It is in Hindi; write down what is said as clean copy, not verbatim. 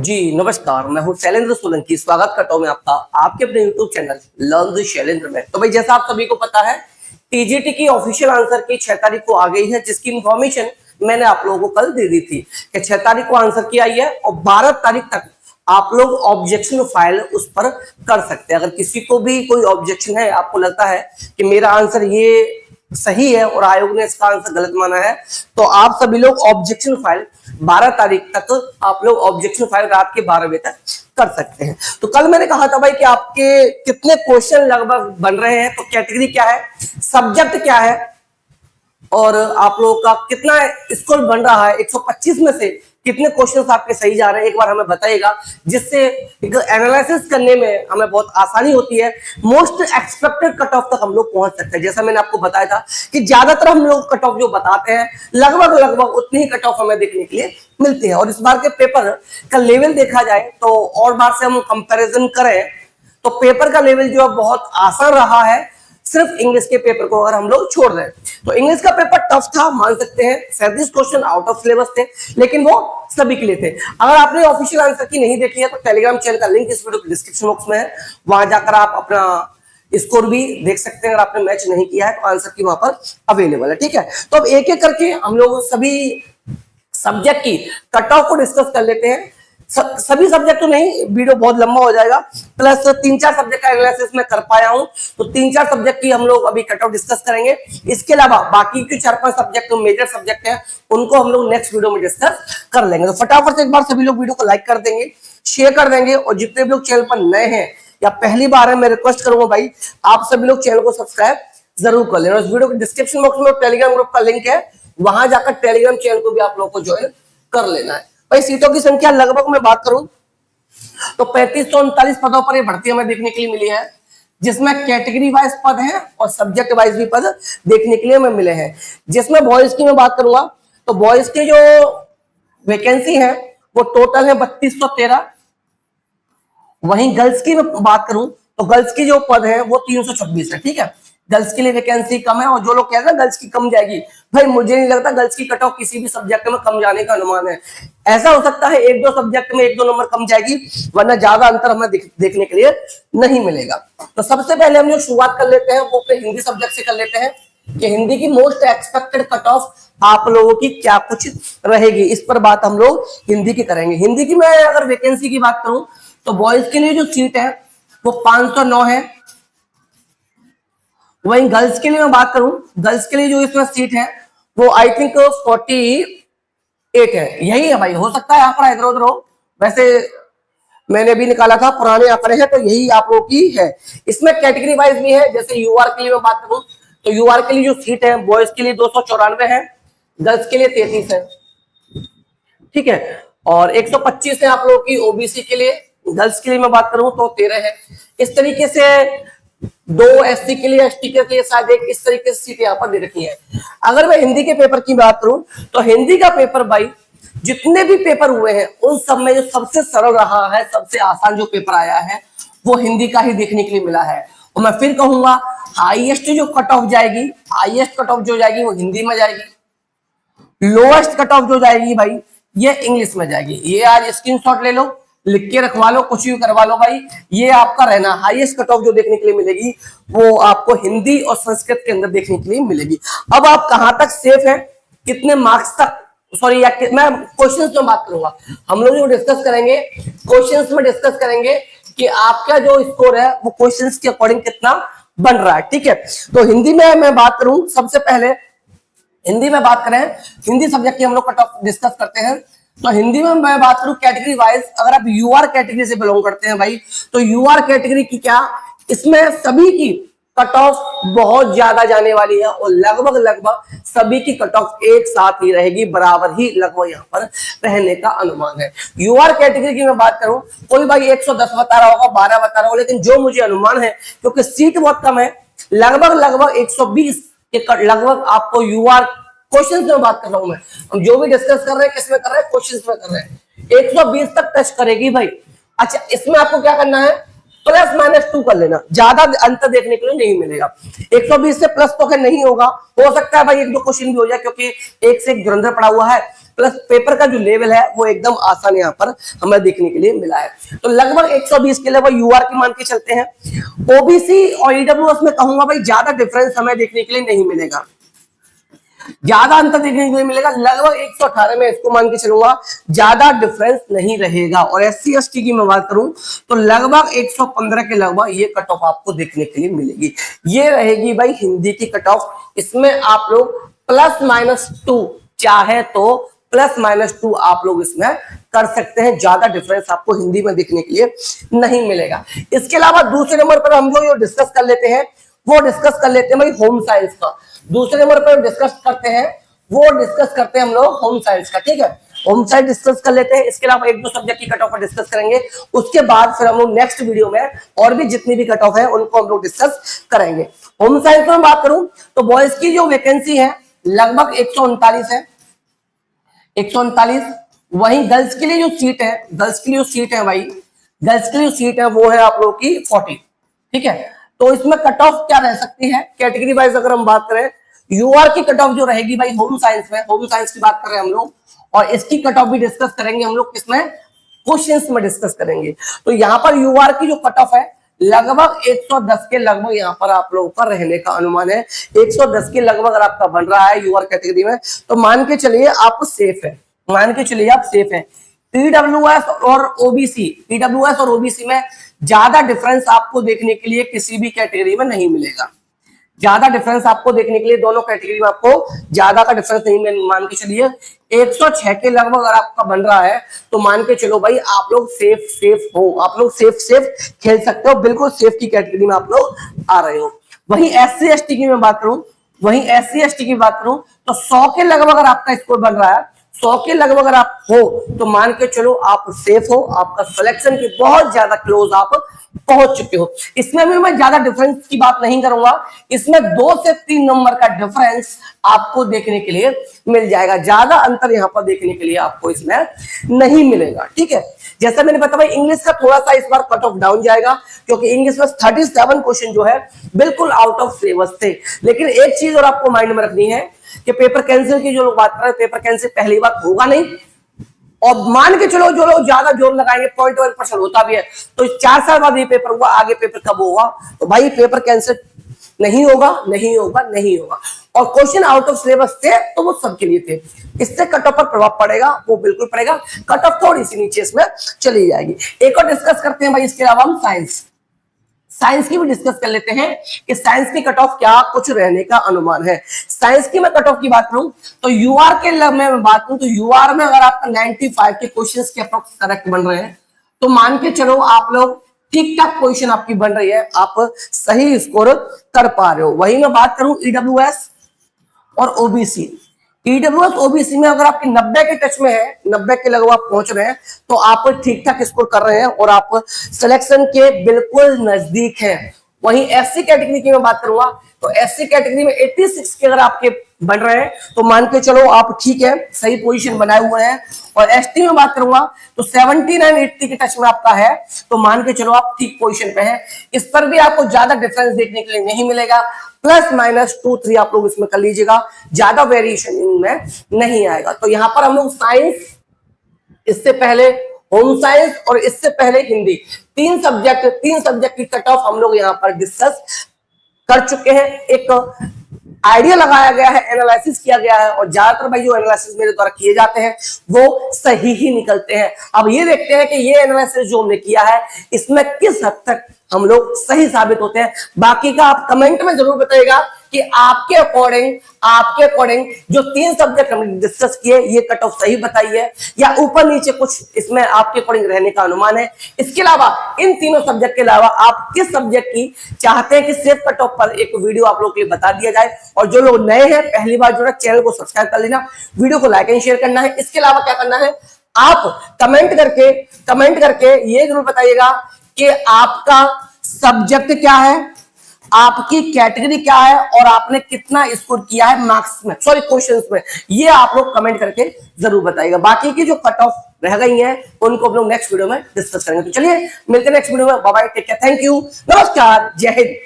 जी नमस्कार, मैं हूं शैलेंद्र सोलंकी। स्वागत करता हूं मैं आपका आपके अपने YouTube channel learn with Shailendra में। तो भाई जैसा आप सभी को पता है, टीजीटी की ऑफिशियल आंसर की 6 तारीख को आ गई है, जिसकी इंफॉर्मेशन मैंने आप लोगों को कल दे दी थी कि 6 तारीख को आंसर की आई है और 12 तारीख तक आप लोग ऑब्जेक्शन फाइल उस पर कर सकते हैं। अगर किसी को भी कोई ऑब्जेक्शन है, आपको लगता है कि मेरा आंसर ये सही है और आयोग ने इसका आंसर गलत माना है, तो आप सभी लोग ऑब्जेक्शन फाइल 12 तारीख तक आप लोग ऑब्जेक्शन फाइल रात के 12 बजे तक कर सकते हैं। तो कल मैंने कहा था भाई कि आपके कितने क्वेश्चन लगभग बन रहे हैं, तो कैटेगरी क्या है, सब्जेक्ट क्या है और आप लोगों का कितना स्कोर बन रहा है, 125 में से कितने क्वेश्चंस आपके सही जा रहे हैं, एक बार हमें बताइएगा, जिससे एनालिसिस करने में हमें बहुत आसानी होती है। मोस्ट एक्सपेक्टेड कट ऑफ तक हम लोग पहुंच सकते हैं। जैसा मैंने आपको बताया था कि ज्यादातर हम लोग कट ऑफ जो बताते हैं, लगभग उतनी ही कट ऑफ हमें देखने के लिए मिलती है। और इस बार के पेपर का लेवल देखा जाए तो और बार से हम कंपेरिजन करें तो पेपर का लेवल जो है बहुत आसान रहा है, सिर्फ इंग्लिश के पेपर को अगर हम लोग छोड़ दें तो इंग्लिश का पेपर टफ था, मान सकते हैं। 37 क्वेश्चन आउट ऑफ सिलेबस थे, लेकिन वो सभी के लिए थे। अगर आपने ऑफिशियल आंसर की नहीं देखी है तो टेलीग्राम चैनल का लिंक इस वीडियो के डिस्क्रिप्शन बॉक्स में है, वहां जाकर आप अपना स्कोर भी देख सकते हैं। अगर आपने मैच नहीं किया है तो आंसर की वहां पर अवेलेबल है, ठीक है। तो अब एक एक करके हम लोग सभी सब्जेक्ट की कट ऑफ को डिस्कस कर लेते हैं। सभी सब्जेक्ट तो नहीं, वीडियो बहुत लंबा हो जाएगा, प्लस 3-4 सब्जेक्ट का एनालिसिस मैं कर पाया हूं, तो 3-4 सब्जेक्ट की हम लोग अभी कट ऑफ डिस्कस करेंगे। इसके अलावा बाकी के 4-5 सब्जेक्ट मेजर सब्जेक्ट हैं, उनको हम लोग नेक्स्ट वीडियो में डिस्कस कर लेंगे। तो फटाफट से एक बार सभी लोग वीडियो को लाइक कर देंगे, शेयर कर देंगे, और जितने भी लोग चैनल पर नए हैं या पहली बार है, मैं रिक्वेस्ट करूंगा भाई आप सभी लोग चैनल को सब्सक्राइब जरूर कर लेना। इस वीडियो के डिस्क्रिप्शन बॉक्स में टेलीग्राम ग्रुप का लिंक है, वहां जाकर टेलीग्राम चैनल को भी आप लोगों को ज्वाइन कर लेना है। भाई सीटों की संख्या लगभग मैं बात करूं तो 3539 पदों पर ये भर्ती हमें देखने के लिए मिली है, जिसमें कैटेगरी वाइज पद हैं और सब्जेक्ट वाइज भी पद देखने के लिए हमें मिले हैं। जिसमें बॉयज की मैं बात करूंगा तो बॉयज की जो वैकेंसी है वो टोटल है 3213। वहीं गर्ल्स की मैं बात करूं तो गर्ल्स की जो पद है वो 326 है, ठीक है। गर्ल्स के लिए वैकेंसी कम है, और जो लोग कहते हैं गर्ल्स की कम जाएगी, भाई मुझे नहीं लगता गर्ल्स की कट ऑफ किसी भी सब्जेक्ट में कम जाने का अनुमान है। ऐसा हो सकता है 1-2 सब्जेक्ट में 1-2 नंबर कम जाएगी, वरना ज्यादा अंतर हमें देखने के लिए नहीं मिलेगा। तो सबसे पहले हम जो शुरुआत कर लेते हैं वो अपने हिंदी सब्जेक्ट से कर लेते हैं कि हिंदी की मोस्ट एक्सपेक्टेड कट ऑफ आप लोगों की क्या कुछ रहेगी, इस पर बात हम लोग हिंदी की करेंगे। हिंदी की मैं अगर वैकेंसी की बात करूं तो बॉयज के लिए जो सीट है वो 509 है। वहीं गर्ल्स के लिए मैं बात करूं, गर्ल्स के लिए जो इसमें सीट है वो आई थिंक 48 है। यही है भाई, हो सकता है आंकड़ा इधर उधर हो, वैसे मैंने भी निकाला था, पुराने आंकड़े हैं, तो यही आप लोगों की है। इसमें कैटेगरी वाइज भी है, जैसे यूआर के लिए मैं बात करूं तो यूआर के लिए जो सीट है बॉयज के लिए 294 है, गर्ल्स के लिए 33 है, ठीक है। और 125 है आप लोगों की ओबीसी के लिए, गर्ल्स के लिए मैं बात करूं तो 13 है। इस तरीके से 2 एससी के लिए, एसटी के लिए शायद एक, इस तरीके से सीटें यहाँ पर दे रखी है। अगर मैं हिंदी के पेपर की बात करूं तो हिंदी का पेपर भाई जितने भी पेपर हुए हैं उन सब में जो सबसे सरल रहा है, सबसे आसान जो पेपर आया है वो हिंदी का ही देखने के लिए मिला है। और मैं फिर कहूंगा हाईएस्ट जो कट ऑफ जाएगी, हाईएस्ट कट ऑफ जो जाएगी वो हिंदी में जाएगी, लोएस्ट कट ऑफ जो जाएगी भाई ये इंग्लिश में जाएगी। ये आज स्क्रीनशॉट ले लो, लिख के रखवा लो, कुछ भी करवा लो भाई, ये आपका रहना। हाईएस्ट कट ऑफ जो देखने के लिए मिलेगी वो आपको हिंदी और संस्कृत के अंदर देखने के लिए मिलेगी। अब आप कहां तक सेफ है, कितने मार्क्स तक, सॉरी मैं क्वेश्चंस में बात करूंगा, हम लोग जो डिस्कस करेंगे क्वेश्चंस में डिस्कस करेंगे कि आपका जो स्कोर है वो क्वेश्चंस के अकॉर्डिंग कितना बन रहा है, ठीक है। तो हिंदी में मैं बात करूं, सबसे पहले हिंदी में बात करें, हिंदी सब्जेक्ट की हम लोग कट ऑफ डिस्कस करते हैं। तो हिंदी में मैं बात करूं कैटेगरी वाइज, अगर आप यूआर कैटेगरी से बिलोंग करते हैं भाई तो यूआर कैटेगरी की क्या, इसमें सभी की कट ऑफ बहुत ज्यादा जाने वाली है और लगभग सभी की कट ऑफ एक साथ ही रहेगी, बराबर ही लगभग यहाँ पर रहने का अनुमान है। यूआर कैटेगरी की मैं बात करूं, कोई भाई 110 बता रहा होगा, 12 बता रहा होगा, लेकिन जो मुझे अनुमान है क्योंकि सीट बहुत कम है, लगभग 120 के लगभग आपको यूआर क्वेश्चन में बात कर रहा हूं मैं, हम जो भी डिस्कस कर रहे हैं किसमें कर रहे हैं, क्वेश्चन में कर रहे हैं, 120 तक टच करेगी भाई। अच्छा, इसमें आपको क्या करना है, प्लस माइनस 2 कर लेना, ज्यादा अंतर देखने के लिए नहीं मिलेगा। 120 से प्लस तो खैर नहीं होगा, हो सकता है भाई एक दो क्वेश्चन भी हो जाए क्योंकि एक से एक धुरंधर पड़ा हुआ है, प्लस पेपर का जो लेवल है वो एकदम आसान यहाँ पर हमें देखने के लिए मिला है। तो लगभग 120 के लेवल यूआर की मान के चलते हैं। ओबीसी और ईडब्ल्यूएस में कहूंगा भाई ज्यादा डिफरेंस हमें देखने के लिए नहीं मिलेगा, ज्यादा अंतर देखने को मिलेगा, लगभग 118 में इसको मान के चलूंगा, ज्यादा डिफरेंस नहीं रहेगा। और एससी एसटी की मैं बात करूं तो लगभग 115 के लगभग ये कट ऑफ आपको देखने के लिए मिलेगी। ये रहेगी भाई हिंदी की कट ऑफ। इसमें आप लोग प्लस माइनस 2 चाहे तो प्लस माइनस 2 आप लोग इसमें कर सकते हैं, ज्यादा डिफरेंस आपको हिंदी में देखने के लिए नहीं मिलेगा। इसके अलावा दूसरे नंबर पर हम जो डिस्कस कर लेते हैं वो डिस्कस कर लेते हैं भाई होम साइंस का। दूसरे नंबर पर डिस्कस करते हैं हम लोग होम साइंस का, ठीक है। होम साइंस डिस्कस कर लेते हैं, इसके अलावा एक दो सब्जेक्ट की कट ऑफ डिस्कस करेंगे, उसके बाद फिर हम लोग नेक्स्ट वीडियो में और भी जितनी भी कट ऑफ है उनको हम लोग डिस्कस करेंगे। होम साइंस में बात करूं तो बॉयज की जो वैकेंसी है लगभग 139 है, 139। वहीं गर्ल्स के लिए जो सीट है, गर्ल्स के लिए जो सीट है भाई, गर्ल्स के लिए जो सीट है वो है आप लोग की 40, ठीक है। तो इसमें कट ऑफ क्या रह सकती है कैटेगरी वाइज अगर हम बात करें, यूआर की कट ऑफ जो रहेगी भाई होम साइंस में, होम साइंस की बात कर रहे हैं हम लोग, और इसकी कट ऑफ भी डिस्कस करेंगे हम लोग किसमें, क्वेश्चंस में डिस्कस करेंगे। तो यहाँ पर यूआर की जो कट ऑफ है लगभग 110 के लगभग यहाँ पर आप लोगों का रहने का अनुमान है। 110 के लगभग अगर आपका बन रहा है यूआर कैटेगरी में तो मान के चलिए आप सेफ है, मान के चलिए आप सेफ है। ईडब्ल्यूएस और ओबीसी, ईडब्ल्यूएस और ओबीसी में ज्यादा डिफरेंस आपको देखने के लिए किसी भी कैटेगरी में नहीं मिलेगा, ज्यादा डिफरेंस आपको देखने के लिए दोनों कैटेगरी में आपको ज्यादा का डिफरेंस नहीं, मान के चलिए 106 के लगभग अगर आपका बन रहा है तो मान के चलो भाई आप लोग सेफ हो, आप लोग सेफ खेल सकते हो, बिल्कुल सेफ की कैटेगरी में आप लोग आ रहे हो। वहीं एससी एसटी की मैं बात करूं, तो 100 के लगभग अगर आपका स्कोर बन रहा है, 100 के लगभग अगर आप हो तो मान के चलो आप सेफ हो, आपका सिलेक्शन के बहुत ज्यादा क्लोज आप पहुंच चुके हो। इसमें भी मैं ज्यादा डिफरेंस की बात नहीं करूंगा, इसमें 2 से 3 नंबर का डिफरेंस आपको देखने के लिए मिल जाएगा, ज्यादा अंतर यहां पर देखने के लिए आपको इसमें नहीं मिलेगा, ठीक है। जैसा मैंने बताया भाई इंग्लिश का थोड़ा सा इस बार कट ऑफ डाउन जाएगा क्योंकि इंग्लिश में 37 क्वेश्चन जो है बिल्कुल आउट ऑफ सिलेबस थे। लेकिन एक चीज और आपको माइंड में रखनी है कि पेपर कैंसिल की जो लोग बात कर रहे हैं, पेपर कैंसिल पहली बात होगा नहीं, और मान के चलो जो लोग ज्यादा जोर लगाएंगे 0.1% होता भी है तो 4 साल बाद ये पेपर हुआ, आगे पेपर कब होगा, तो भाई पेपर कैंसिल नहीं होगा। और क्वेश्चन आउट ऑफ सिलेबस थे तो वो सबके लिए थे, इससे कट ऑफ पर प्रभाव पड़ेगा, वो बिल्कुल पड़ेगा, कट ऑफ थोड़ी सी नीचे इसमें चली जाएगी। एक और डिस्कस करते हैं भाई, इसके अलावा हम साइंस की भी डिस्कस कर लेते हैं कि साइंस की कट ऑफ क्या कुछ रहने का अनुमान है। साइंस की मैं कट ऑफ की बात करूं तो यूआर के मैं बात करूं तो यूआर में अगर आपका 95 के क्वेश्चंस के अप्रोक्स करेक्ट बन रहे हैं तो मान के चलो आप लोग ठीक ठाक पोजीशन आपकी बन रही है, आप सही स्कोर कर पा रहे हो। वही मैं बात करूं ईडब्ल्यूएस और ओबीसी, ईडब्ल्यूएस ओबीसी में अगर आपके 90 के टच में है, 90 के लगभग आप पहुंच रहे हैं तो आप ठीक ठाक स्कोर कर रहे हैं और आप सिलेक्शन के बिल्कुल नजदीक हैं। वहीं एससी कैटेगरी की मैं बात करूंगा तो एससी कैटेगरी में 86 के अगर आपके बन रहे हैं तो मान के चलो आप ठीक है, सही पोजीशन बनाए हुए हैं। और एसटी में बात करूंगा तो 79 80 के टच में आपका है तो मान के चलो आप ठीक पोजीशन पे हैं। इस पर भी आपको ज्यादा डिफरेंस देखने के लिए नहीं मिलेगा, प्लस माइनस 2-3 आप लोग इसमें कर लीजिएगा, ज्यादा वेरिएशन इनमें नहीं आएगा। तो यहां पर हम लोग साइंस, इससे पहले होम साइंस और इससे पहले हिंदी, तीन सब्जेक्ट की कट ऑफ हम लोग यहां पर डिस्कस कर चुके हैं। एक आइडिया लगाया गया है, एनालिसिस किया गया है और ज्यादातर भाई जो एनालिसिस मेरे द्वारा किए जाते हैं वो सही ही निकलते हैं। अब ये देखते हैं कि ये एनालिसिस जो हमने किया है इसमें किस हद तक हम लोग सही साबित होते हैं। बाकी का आप कमेंट में जरूर बताइएगा कि आपके अकॉर्डिंग जो 3 सब्जेक्ट हमने डिस्कस किए ये कट ऑफ सही बताई है या ऊपर नीचे कुछ इसमें आपके अकॉर्डिंग रहने का अनुमान है। इसके अलावा इन तीनों सब्जेक्ट के अलावा आप किस सब्जेक्ट की चाहते हैं कि सेफ कट ऑफ पर एक वीडियो आप लोग के लिए बता दिया जाए। और जो लोग नए हैं पहली बार जुड़ा, चैनल को सब्सक्राइब कर लेना, वीडियो को लाइक एंड शेयर करना है। इसके अलावा क्या करना है, आप कमेंट करके ये जरूर बताइएगा कि आपका सब्जेक्ट क्या है, आपकी कैटेगरी क्या है और आपने कितना स्कोर किया है मार्क्स में, सॉरी क्वेश्चंस में, ये आप लोग कमेंट करके जरूर बताइएगा। बाकी की जो कट ऑफ रह गई हैं उनको हम लोग नेक्स्ट वीडियो में डिस्कस करेंगे। तो चलिए मिलते हैं नेक्स्ट वीडियो में, bye bye, take care, thank you, नमस्कार, जय हिंद।